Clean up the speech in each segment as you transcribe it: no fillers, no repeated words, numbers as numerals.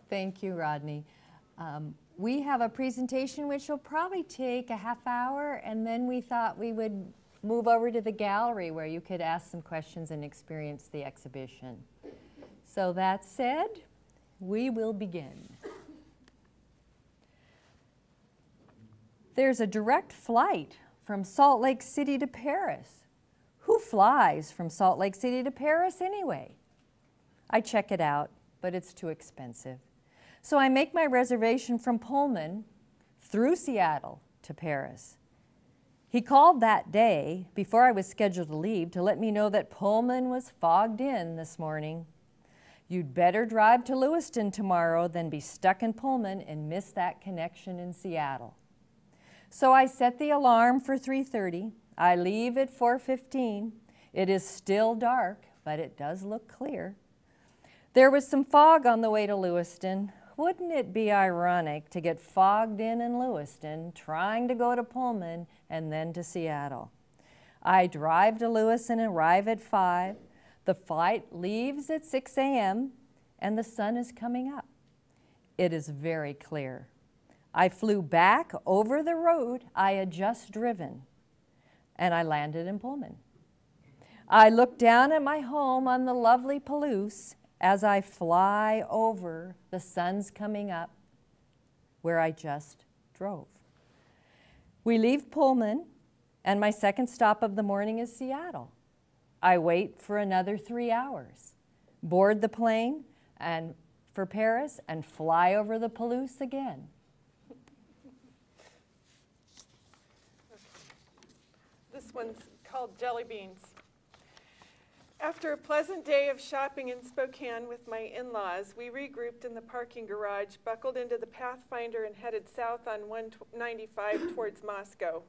Thank you, Rodney. We have a presentation which will probably take a half hour, and then we thought we would move over to the gallery where you could ask some questions and experience the exhibition. So that said, we will begin. There's a direct flight from Salt Lake City to Paris. Who flies from Salt Lake City to Paris anyway? I check it out, but it's too expensive. So I make my reservation from Pullman through Seattle to Paris. He called that day before I was scheduled to leave to let me know that Pullman was fogged in this morning. You'd better drive to Lewiston tomorrow than be stuck in Pullman and miss that connection in Seattle. So I set the alarm for 3:30. I leave at 4:15. It is still dark, but it does look clear. There was some fog on the way to Lewiston. Wouldn't it be ironic to get fogged in Lewiston, trying to go to Pullman and then to Seattle? I drive to Lewiston and arrive at 5. The flight leaves at 6 a.m. and the sun is coming up. It is very clear. I flew back over the road I had just driven, and I landed in Pullman. I look down at my home on the lovely Palouse as I fly over the sun's coming up where I just drove. We leave Pullman, and my second stop of the morning is Seattle. I wait for another 3 hours, board the plane and for Paris, and fly over the Palouse again. This one's called Jelly Beans. After a pleasant day of shopping in Spokane with my in-laws, we regrouped in the parking garage, buckled into the Pathfinder, and headed south on 195 towards Moscow.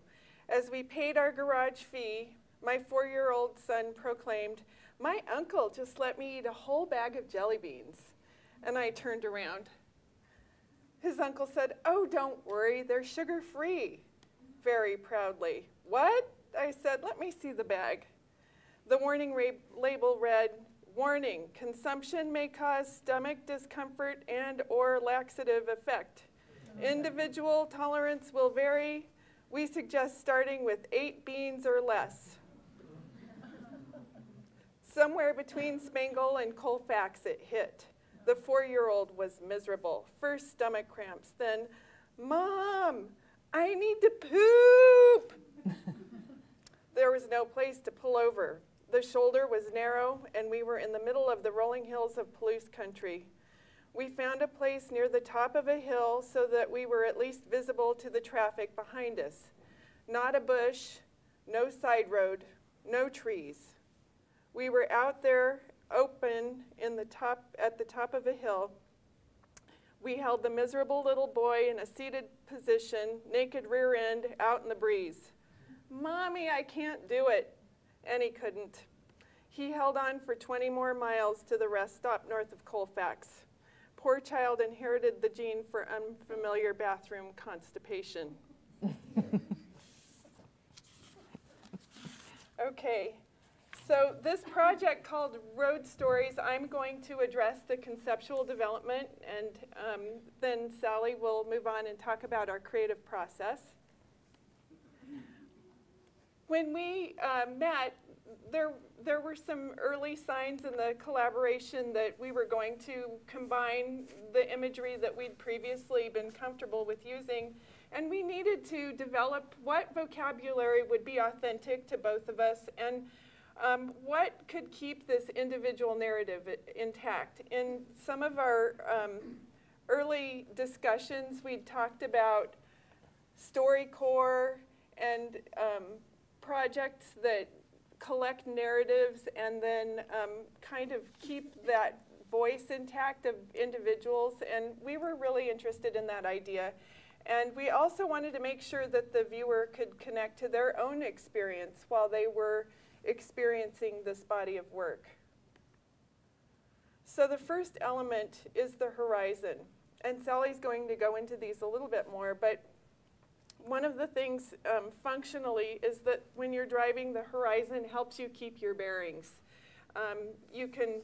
As we paid our garage fee, my 4-year-old son proclaimed, "My uncle just let me eat a whole bag of jelly beans." And I turned around. His uncle said, "Oh, don't worry, they're sugar-free," very proudly. "What?" I said, "Let me see the bag." The warning label read, "Warning, consumption may cause stomach discomfort and/or laxative effect. Individual tolerance will vary. We suggest starting with 8 beans or less." Somewhere between Spangle and Colfax it hit. The 4-year-old was miserable. First stomach cramps, then, "Mom, I need to poop." There was no place to pull over. The shoulder was narrow, and we were in the middle of the rolling hills of Palouse country. We found a place near the top of a hill so that we were at least visible to the traffic behind us. Not a bush, no side road, no trees. We were out there, open, at the top of a hill. We held the miserable little boy in a seated position, naked rear end, out in the breeze. "Mommy, I can't do it." And he couldn't. He held on for 20 more miles to the rest stop north of Colfax. Poor child inherited the gene for unfamiliar bathroom constipation. Okay, so this project called Road Stories, I'm going to address the conceptual development, and then Sally will move on and talk about our creative process. When we met, there were some early signs in the collaboration that we were going to combine the imagery that we'd previously been comfortable with using, and we needed to develop what vocabulary would be authentic to both of us, and what could keep this individual narrative intact. In some of our early discussions, we talked about StoryCorps and projects that collect narratives and then kind of keep that voice intact of individuals, and we were really interested in that idea. And we also wanted to make sure that the viewer could connect to their own experience while they were experiencing this body of work. So the first element is the horizon, and Sally's going to go into these a little bit more, but one of the things functionally is that when you're driving, the horizon helps you keep your bearings. You can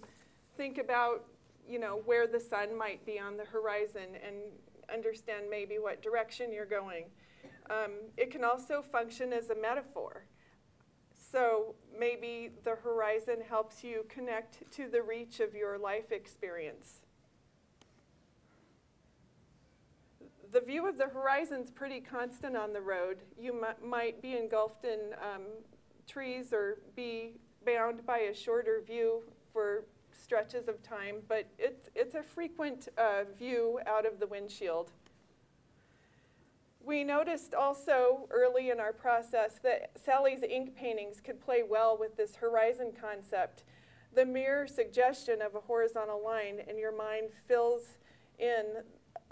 think about, you know, where the sun might be on the horizon and understand maybe what direction you're going. It can also function as a metaphor. So maybe the horizon helps you connect to the reach of your life experience. The view of the horizon's pretty constant on the road. You might be engulfed in trees or be bound by a shorter view for stretches of time, but it's a frequent view out of the windshield. We noticed also early in our process that Sally's ink paintings could play well with this horizon concept. The mere suggestion of a horizontal line and your mind fills in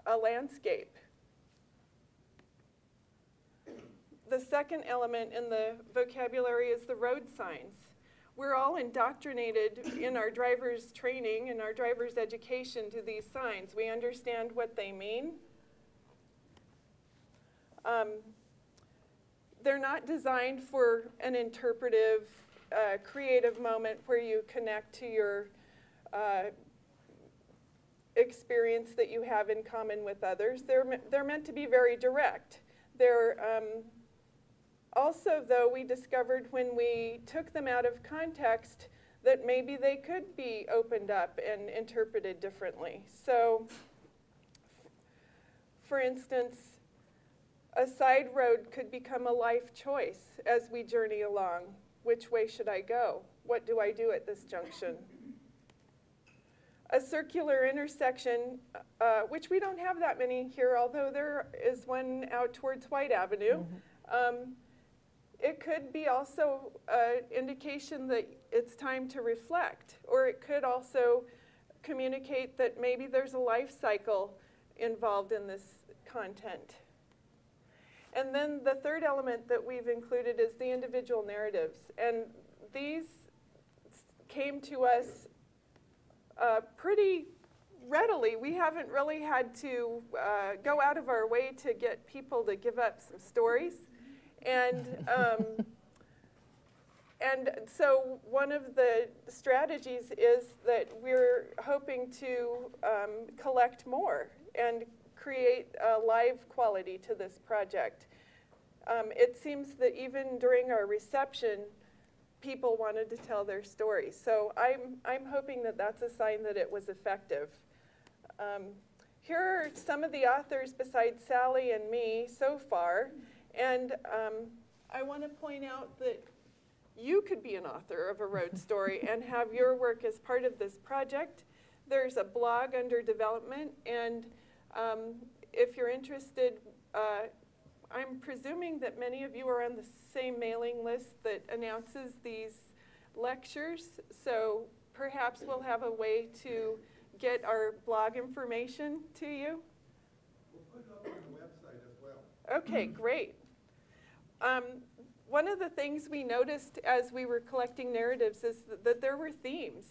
a landscape. The second element in the vocabulary is the road signs. We're all indoctrinated in our driver's training and our driver's education to these signs. We understand what they mean. They're not designed for an interpretive, creative moment where you connect to your experience that you have in common with others. They're meant to be very direct. They're also, though, we discovered when we took them out of context that maybe they could be opened up and interpreted differently. So, for instance, a side road could become a life choice as we journey along. Which way should I go? What do I do at this junction? A circular intersection, which we don't have that many here, although there is one out towards White Avenue. It could be also an indication that it's time to reflect, or it could also communicate that maybe there's a life cycle involved in this content. And then the third element that we've included is the individual narratives. And these came to us pretty readily. We haven't really had to go out of our way to get people to give up some stories. And so one of the strategies is that we're hoping to collect more and create a live quality to this project. It seems that even during our reception, people wanted to tell their stories. So I'm hoping that that's a sign that it was effective. Here are some of the authors besides Sally and me so far. And I want to point out that you could be an author of a road story and have your work as part of this project. There's a blog under development, and if you're interested, I'm presuming that many of you are on the same mailing list that announces these lectures, so perhaps we'll have a way to get our blog information to you. We'll put it up on the website as well. Okay, great. One of the things we noticed as we were collecting narratives is that there were themes.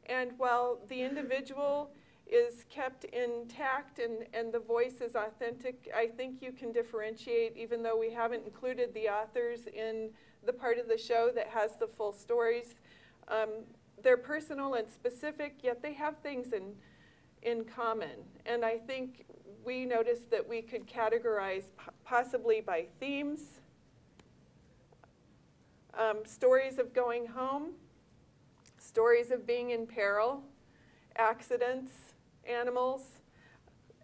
And while the individual is kept intact and the voice is authentic, I think you can differentiate, even though we haven't included the authors in the part of the show that has the full stories. They're personal and specific, yet they have things in common. And I think we noticed that we could categorize possibly by themes, stories of going home, stories of being in peril, accidents, animals,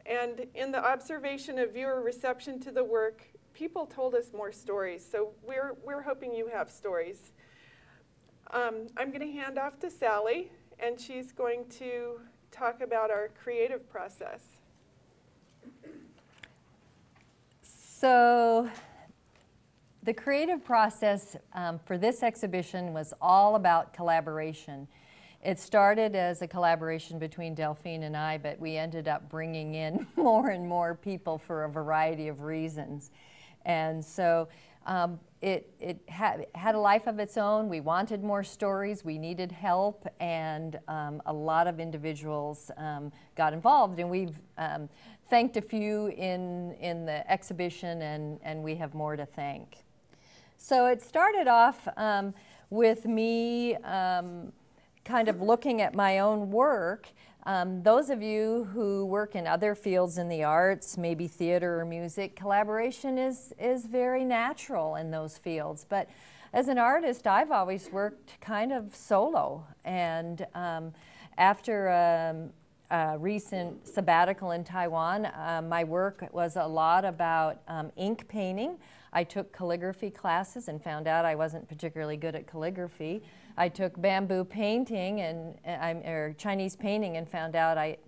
and in the observation of viewer reception to the work, people told us more stories. So we're hoping you have stories. I'm going to hand off to Sally, and she's going to talk about our creative process. So the creative process for this exhibition was all about collaboration. It started as a collaboration between Delphine and I, but we ended up bringing in more and more people for a variety of reasons. And so It had a life of its own. We wanted more stories. We needed help, and a lot of individuals got involved. And we've thanked a few in the exhibition, and we have more to thank. So it started off with me kind of looking at my own work. Those of you who work in other fields in the arts, maybe theater or music, collaboration is very natural in those fields. But as an artist, I've always worked kind of solo. And after a recent sabbatical in Taiwan, my work was a lot about ink painting. I took calligraphy classes and found out I wasn't particularly good at calligraphy. I took bamboo painting or Chinese painting and found out I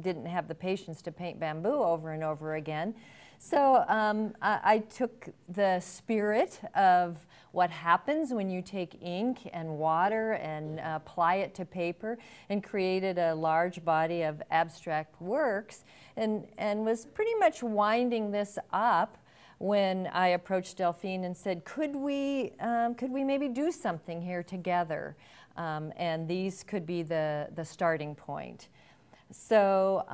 didn't have the patience to paint bamboo over and over again. So I took the spirit of what happens when you take ink and water and apply it to paper and created a large body of abstract works and was pretty much winding this up when I approached Delphine and said, could we maybe do something here together? And these could be the starting point. So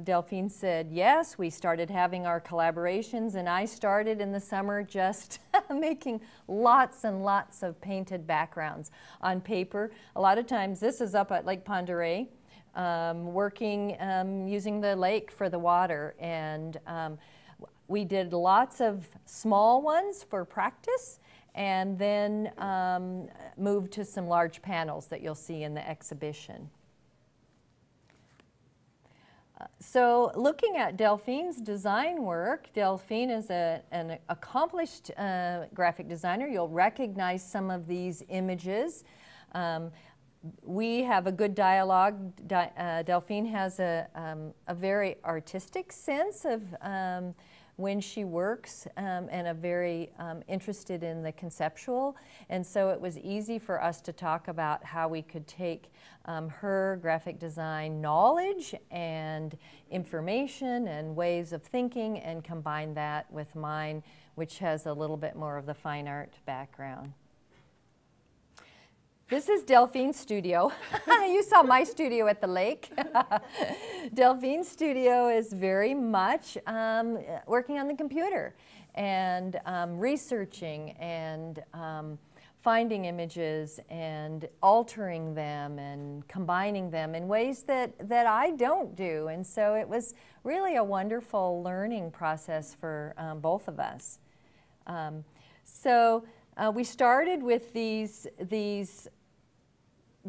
Delphine said yes. We started having our collaborations, and I started in the summer just making lots and lots of painted backgrounds on paper. A lot of times, this is up at Lake Pend Oreille, working using the lake for the water, and we did lots of small ones for practice, and then moved to some large panels that you'll see in the exhibition. So looking at Delphine's design work, Delphine is an accomplished graphic designer. You'll recognize some of these images. We have a good dialogue. Delphine has a very artistic sense of when she works, and a very interested in the conceptual. And so it was easy for us to talk about how we could take her graphic design knowledge and information and ways of thinking and combine that with mine, which has a little bit more of the fine art background. This is Delphine's studio. You saw my studio at the lake. Delphine's studio is very much working on the computer and researching and finding images and altering them and combining them in ways that I don't do. And so it was really a wonderful learning process for both of us. We started with these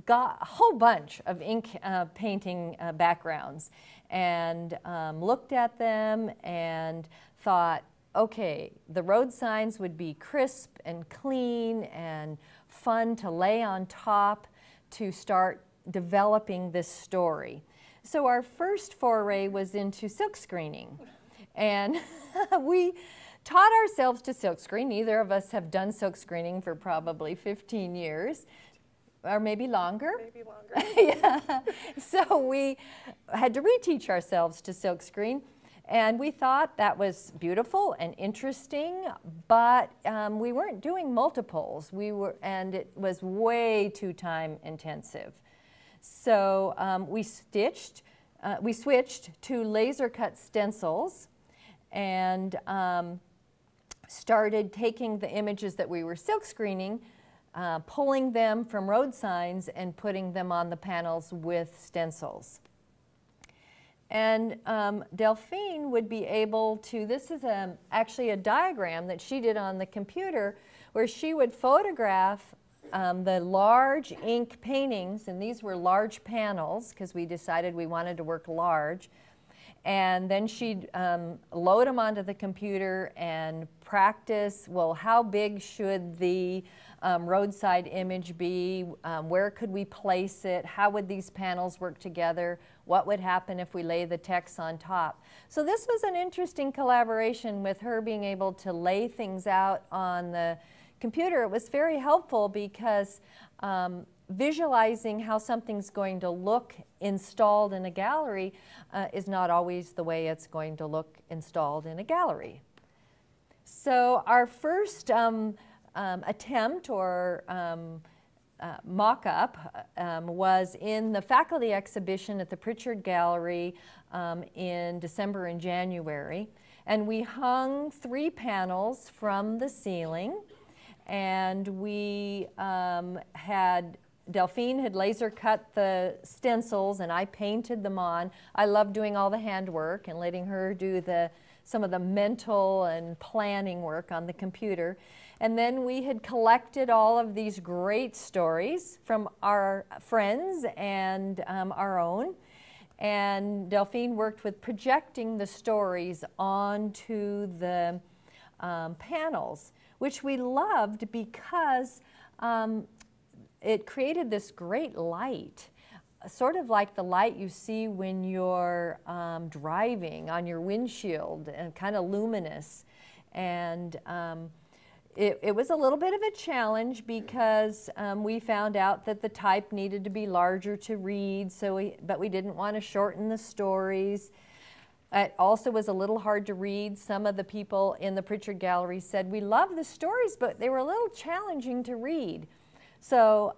got a whole bunch of ink painting backgrounds and looked at them and thought, okay, the road signs would be crisp and clean and fun to lay on top to start developing this story. So our first foray was into silkscreening, and we taught ourselves to silkscreen. Neither of us have done silkscreening for probably 15 years. Or maybe longer. Maybe longer. Yeah. So we had to reteach ourselves to silkscreen, and we thought that was beautiful and interesting, but we weren't doing multiples. And it was way too time intensive. So we switched to laser cut stencils and started taking the images that we were silkscreening, pulling them from road signs and putting them on the panels with stencils. And Delphine would be able to, this is actually a diagram that she did on the computer where she would photograph the large ink paintings, and these were large panels because we decided we wanted to work large. And then she'd load them onto the computer and practice, well, how big should the roadside image be? Where could we place it? How would these panels work together? What would happen if we lay the text on top? So this was an interesting collaboration with her being able to lay things out on the computer. It was very helpful because visualizing how something's going to look installed in a gallery is not always the way it's going to look installed in a gallery. So our first attempt or mock-up was in the faculty exhibition at the Pritchard Gallery in December and January. And we hung 3 panels from the ceiling, and we Delphine had laser cut the stencils and I painted them on. I love doing all the handwork and letting her do some of the mental and planning work on the computer. And then we had collected all of these great stories from our friends and our own. And Delphine worked with projecting the stories onto the panels, which we loved because it created this great light, sort of like the light you see when you're driving on your windshield, and kind of luminous. And it was a little bit of a challenge because we found out that the type needed to be larger to read, but we didn't want to shorten the stories. It also was a little hard to read. Some of the people in the Pritchard Gallery said, we love the stories, but they were a little challenging to read. So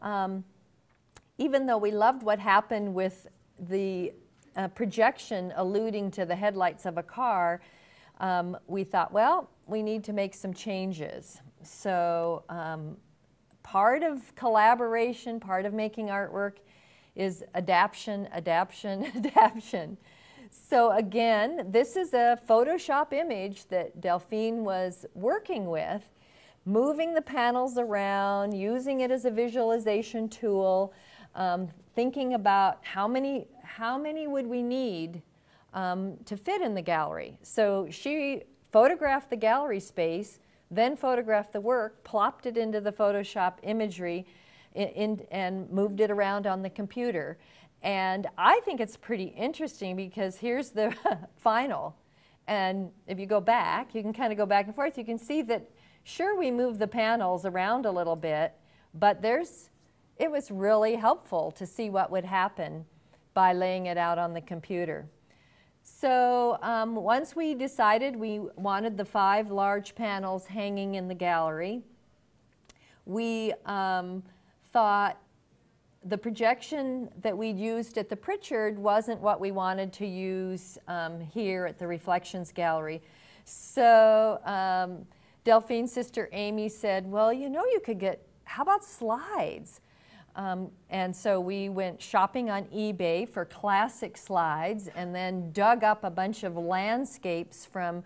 even though we loved what happened with the projection alluding to the headlights of a car, we thought, well, we need to make some changes. So part of collaboration, part of making artwork is adaptation, adaptation, adaptation. So again, this is a Photoshop image that Delphine was working with, moving the panels around, using it as a visualization tool, thinking about how many would we need to fit in the gallery. So she photographed the gallery space, then photographed the work, plopped it into the Photoshop imagery and moved it around on the computer. And I think it's pretty interesting because here's the final. And if you go back, you can kind of go back and forth. You can see that, sure, we moved the panels around a little bit, but it was really helpful to see what would happen by laying it out on the computer. So once we decided we wanted the 5 large panels hanging in the gallery, we thought the projection that we'd used at the Pritchard wasn't what we wanted to use here at the Reflections Gallery. So Delphine's sister Amy said, well, you know, you could how about slides? And so we went shopping on eBay for classic slides and then dug up a bunch of landscapes from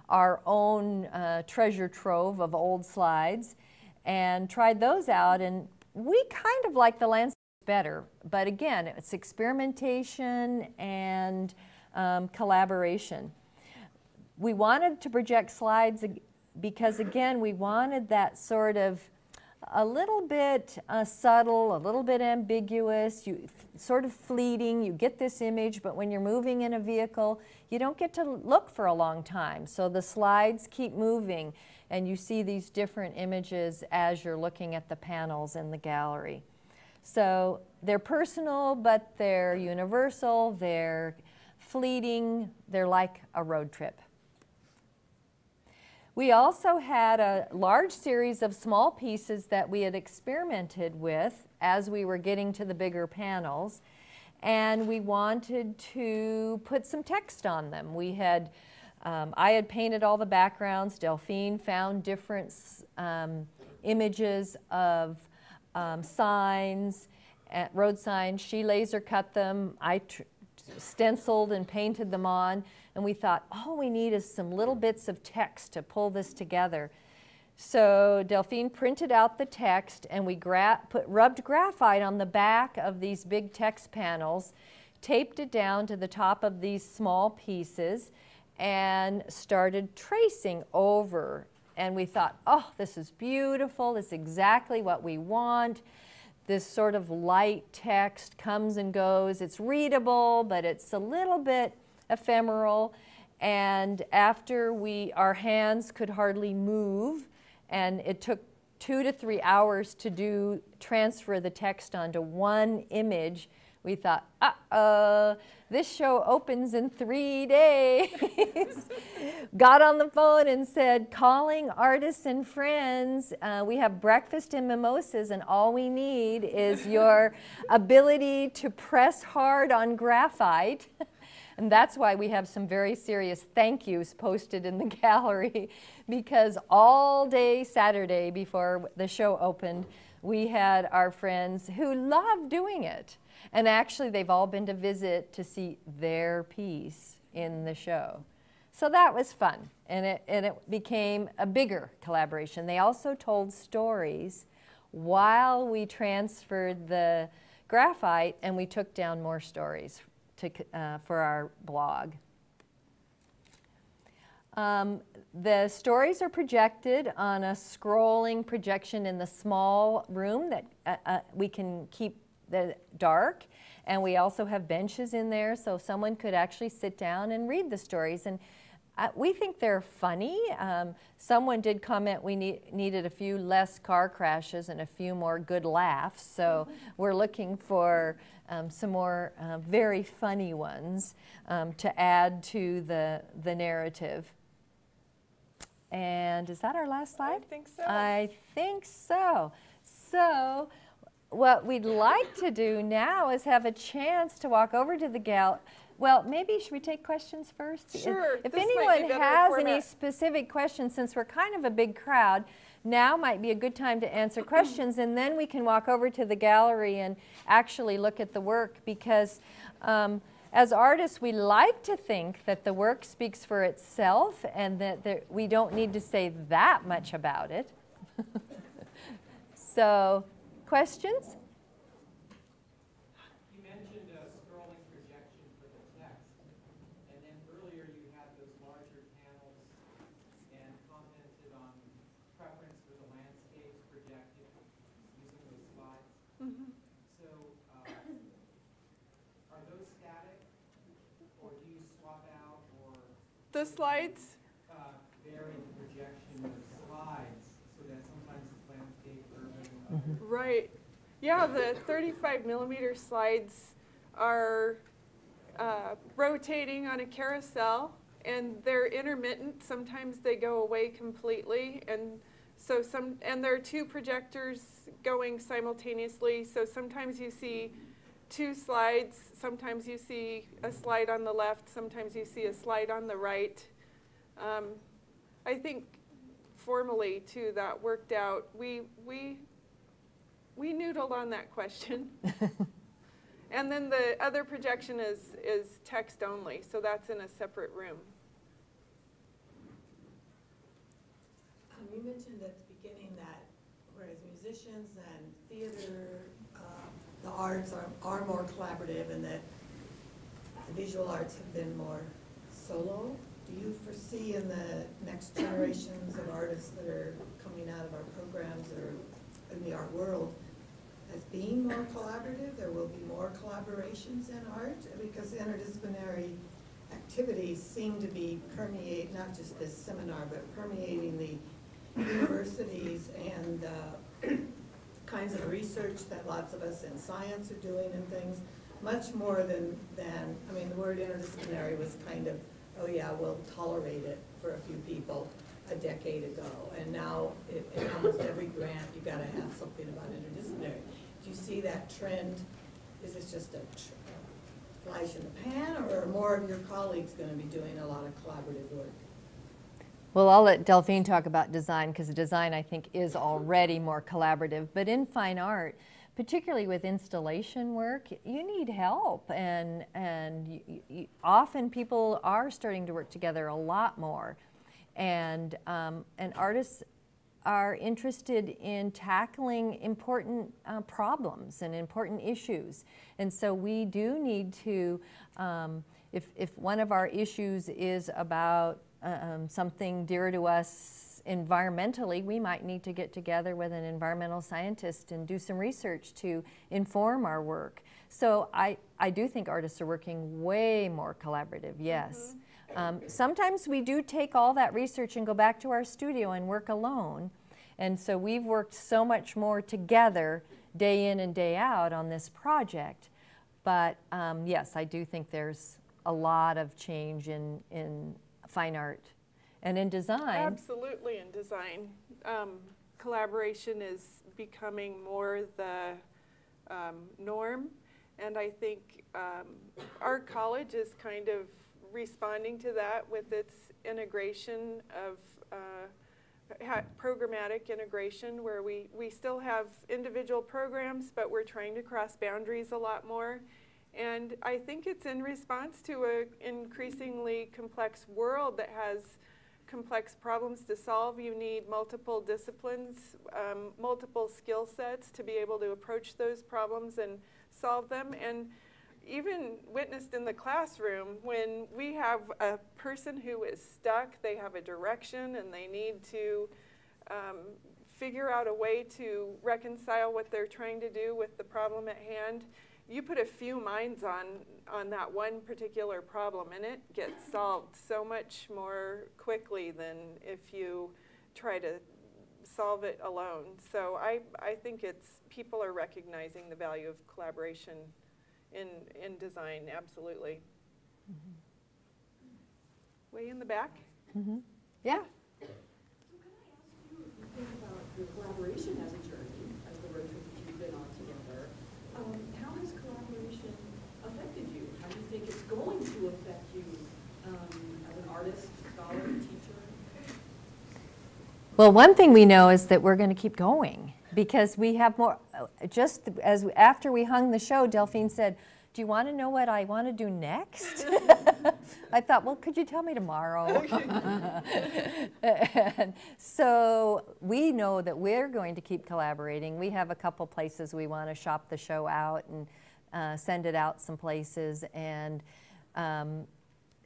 our own treasure trove of old slides and tried those out. And we kind of like the landscapes better. But again, it's experimentation and collaboration. We wanted to project slides because, again, we wanted that sort of a little bit subtle, a little bit ambiguous, sort of fleeting. You get this image, but when you're moving in a vehicle, you don't get to look for a long time. So the slides keep moving, and you see these different images as you're looking at the panels in the gallery. So they're personal, but they're universal, they're fleeting, they're like a road trip. We also had a large series of small pieces that we had experimented with as we were getting to the bigger panels, and we wanted to put some text on them. We had, I had painted all the backgrounds. Delphine found different images of signs, road signs. She laser cut them. I stenciled and painted them on. And we thought, all we need is some little bits of text to pull this together. So Delphine printed out the text, and we rubbed graphite on the back of these big text panels, taped it down to the top of these small pieces, and started tracing over. And we thought, oh, this is beautiful. This is exactly what we want. This sort of light text comes and goes. It's readable, but it's a little bit ephemeral, and after our hands could hardly move, and it took 2 to 3 hours to transfer the text onto one image, We thought, uh-oh, this show opens in 3 days. Got on the phone and said, calling artists and friends. We have breakfast and mimosas, and all we need is your ability to press hard on graphite. And that's why we have some very serious thank yous posted in the gallery, because all day Saturday before the show opened, we had our friends who love doing it. And actually, they've all been to visit to see their piece in the show. So that was fun, and it became a bigger collaboration. They also told stories while we transferred the graphite, and we took down more stories for our blog. The stories are projected on a scrolling projection in the small room that we can keep dark, and we also have benches in there so someone could actually sit down and read the stories, and we think they're funny. Someone did comment we needed a few less car crashes and a few more good laughs, so we're looking for some more very funny ones to add to the narrative. And is that our last slide? I think so. I think so. So what we'd like to do now is have a chance to walk over to the gallery. Well, maybe should we take questions first? Sure. If this anyone might be better has any format. specific questions, since we're kind of a big crowd, now might be a good time to answer questions, and then we can walk over to the gallery and actually look at the work, because as artists, we like to think that the work speaks for itself and that we don't need to say that much about it. So, questions? You mentioned a scrolling projection for the text, and then earlier you had those larger panels and commented on preference for the landscapes projected using those slides. Mhm. So are those static, or do you swap out or The slides? vary the projection of slides so that sometimes it's landscape, urban, Right. Yeah, the 35 millimeter slides are rotating on a carousel, and they're intermittent. Sometimes they go away completely, and so and there are two projectors going simultaneously. So sometimes you see two slides. Sometimes you see a slide on the left. Sometimes you see a slide on the right. I think formally too that worked out. We noodled on that question. And then the other projection is text only, so that's in a separate room. You mentioned at the beginning that whereas musicians and theater, the arts are more collaborative, and that the visual arts have been more solo. Do you foresee in the next generations of artists that are coming out of our programs or in the art world as being more collaborative? There will be more collaborations in art, because interdisciplinary activities seem to be permeate, not just this seminar, but permeating the universities and kinds of research that lots of us in science are doing and things, much more than I mean, the word interdisciplinary was kind of, oh yeah, we'll tolerate it for a few people a decade ago, and now in almost every grant you've got to have something about interdisciplinary. Do you see that trend? Is this just a flash in the pan, or are more of your colleagues going to be doing a lot of collaborative work? Well, I'll let Delphine talk about design, because design, I think, is already more collaborative. But in fine art, particularly with installation work, you need help, and often people are starting to work together a lot more, and artists are interested in tackling important problems and important issues, and so we do need to, if one of our issues is about something dear to us environmentally, we might need to get together with an environmental scientist and do some research to inform our work. So I do think artists are working way more collaborative, yes. Sometimes we do take all that research and go back to our studio and work alone. And so we've worked so much more together day in and day out on this project. But yes, I do think there's a lot of change in fine art and in design. Absolutely, in design. Collaboration is becoming more the norm, and I think our college is kind of responding to that with its integration of programmatic integration, where we still have individual programs, but we're trying to cross boundaries a lot more. And I think it's in response to an increasingly complex world that has complex problems to solve. You need multiple disciplines, multiple skill sets to be able to approach those problems and solve them. And even witnessed in the classroom, when we have a person who is stuck, they have a direction and they need to figure out a way to reconcile what they're trying to do with the problem at hand. You put a few minds on that one particular problem and it gets solved so much more quickly than if you try to solve it alone. So I think people are recognizing the value of collaboration in design, absolutely. Mm-hmm. Way in the back? Mm-hmm. Yeah. So can I ask you, if you think about the collaboration as a journey, as the road trip that you've been on together, how has collaboration affected you? How do you think it's going to affect you as an artist, scholar, teacher? Well, one thing we know is that we're going to keep going because we have more. Just as after we hung the show, Delphine said, "Do you want to know what I want to do next?" I thought, well, could you tell me tomorrow? And so we know that we're going to keep collaborating. We have a couple places we want to shop the show out and send it out some places, and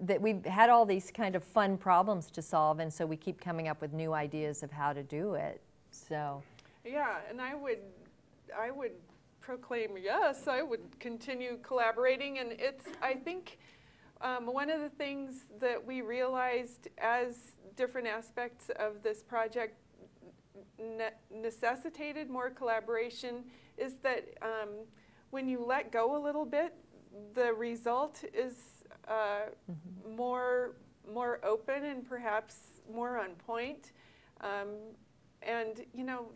that we've had all these kind of fun problems to solve, and so we keep coming up with new ideas of how to do it. So yeah, and I would proclaim, yes, I would continue collaborating. And I think one of the things that we realized as different aspects of this project necessitated more collaboration is that when you let go a little bit, the result is more open and perhaps more on point. And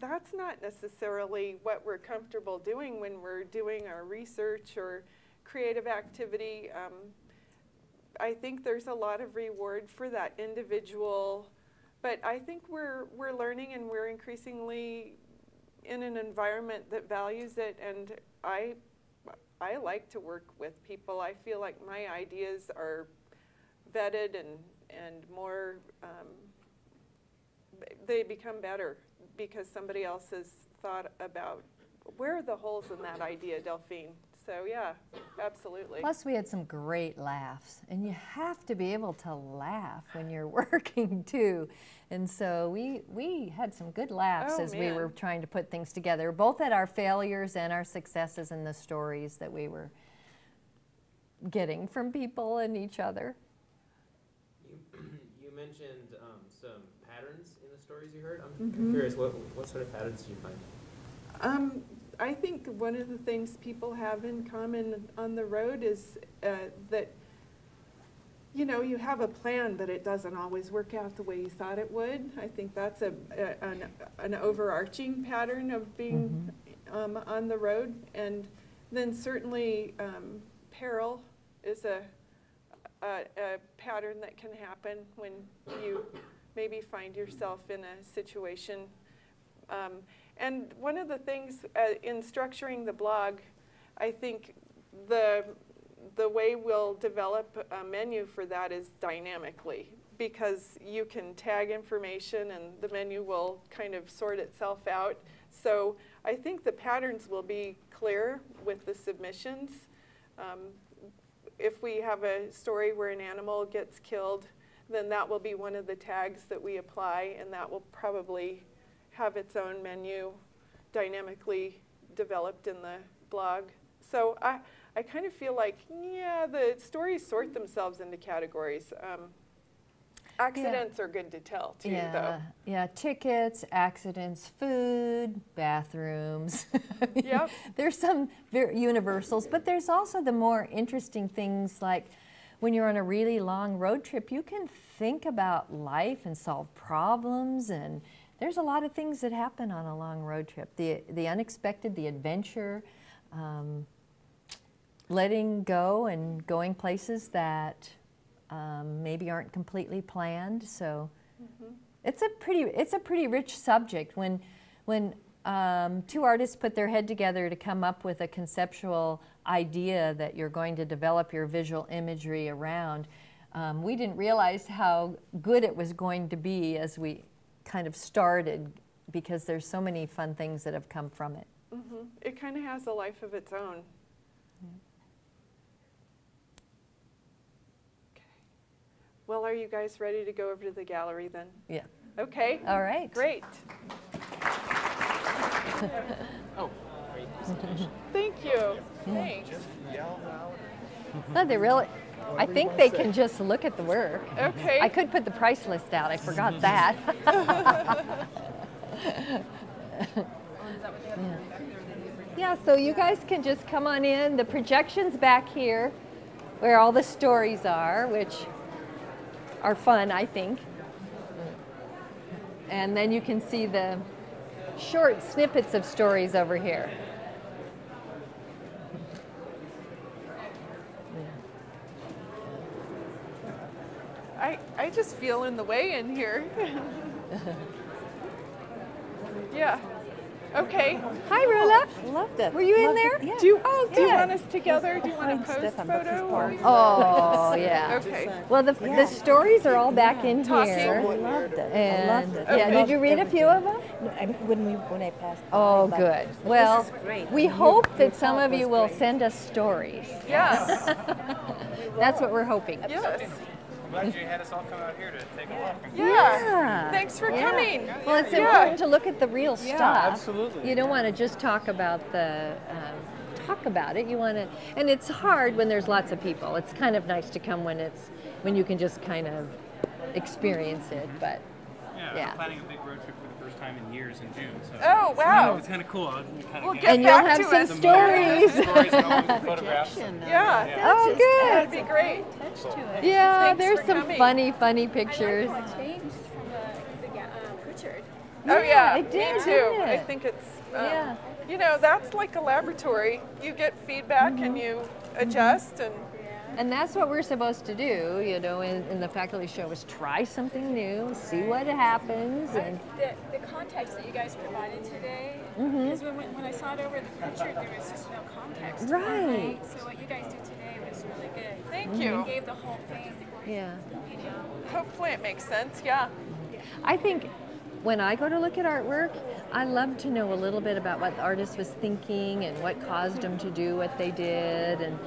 that's not necessarily what we're comfortable doing when we're doing our research or creative activity. I think there's a lot of reward for that individual, but I think we're learning and we're increasingly in an environment that values it, and I like to work with people. I feel like my ideas are vetted and more they become better because somebody else has thought about where are the holes in that idea, Delphine. So yeah, absolutely. plus we had some great laughs, and you have to be able to laugh when you're working too. And so we had some good laughs as we were trying to put things together, both at our failures and our successes and the stories that we were getting from people and each other. You mentioned some patterns in the stories you heard. I'm curious, what sort of patterns do you find? I think one of the things people have in common on the road is that you have a plan, but it doesn't always work out the way you thought it would. I think that's an overarching pattern of being on the road. And then certainly peril is a pattern that can happen when you maybe find yourself in a situation. And one of the things in structuring the blog, I think the way we'll develop a menu for that is dynamically, because you can tag information and the menu will kind of sort itself out. So I think the patterns will be clear with the submissions. If we have a story where an animal gets killed, then that will be one of the tags that we apply, and that will probably have its own menu dynamically developed in the blog. So I kind of feel like, yeah, the stories sort themselves into categories. Accidents are good to tell too, though. Yeah, tickets, accidents, food, bathrooms. Yep. There's some universals, but there's also the more interesting things like when you're on a really long road trip, you can think about life and solve problems, and there's a lot of things that happen on a long road trip. The unexpected, the adventure, letting go and going places that maybe aren't completely planned. So it's a pretty rich subject. When two artists put their head together to come up with a conceptual idea that you're going to develop your visual imagery around, we didn't realize how good it was going to be as we kind of started, because there's so many fun things that have come from it. It kind of has a life of its own. Well, are you guys ready to go over to the gallery then? Yeah. Okay. All right. Great. Oh, great presentation. Thank you. Thanks. No, they really, I think they can just look at the work. Okay. I could put the price list out. I forgot that. Yeah, so you guys can just come on in. The projection's back here where all the stories are, which are fun, I think. And then you can see the short snippets of stories over here. I just feel in the way in here. Yeah. Okay. Hi, Rula. Loved it. Were you in Loved there? it. Yeah. Do you good. want us together? Do you want to pose Stefan, but he's photo? part Or? of Oh, yeah. Okay. Well, the stories are all back in Talking. here. I loved it. I And loved it. yeah, did you read a few of them? When I passed. Oh, by, good. but Well, this is great. we Your- hope your that some talk of you was will great. send us stories. Yes. That's what we're hoping. Yes. I'm glad you had us all come out here to take a look. Yeah. Thanks for Yeah. coming. Well, it's Yeah. important to look at the real stuff. absolutely. You don't want to just talk about it. You want to, and it's hard when there's lots of people. It's kind of nice to come when you can just kind of experience it. But Yeah, I'm planning a big road trip for the first time in years in June. So Oh, wow. it's kind of cool. We'll get and you'll back have to some us. stories. Stories and all the photographs. Yeah. Oh, good. That'd be great. Yeah, Thanks there's for some coming. funny pictures. Changed from the Pritchard. Oh, yeah. it did, Me too. didn't it? I think it's, Yeah. you know, that's like a laboratory. You get feedback and you adjust and And that's what we're supposed to do, you know, in the faculty show, is try something new, see what happens, and The context that you guys provided today, Mm-hmm. because when I saw it over the Pritchard, there was just no context. Right. So what you guys did today was really good. thank Mm-hmm. you. You gave the whole thing, yeah. you know. Hopefully it makes sense. Yeah. I think when I go to look at artwork, I love to know a little bit about what the artist was thinking and what caused them to do what they did, and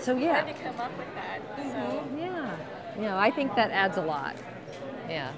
so Hard to yeah, come up with that. So yeah, you know, I think that adds a lot. Yeah.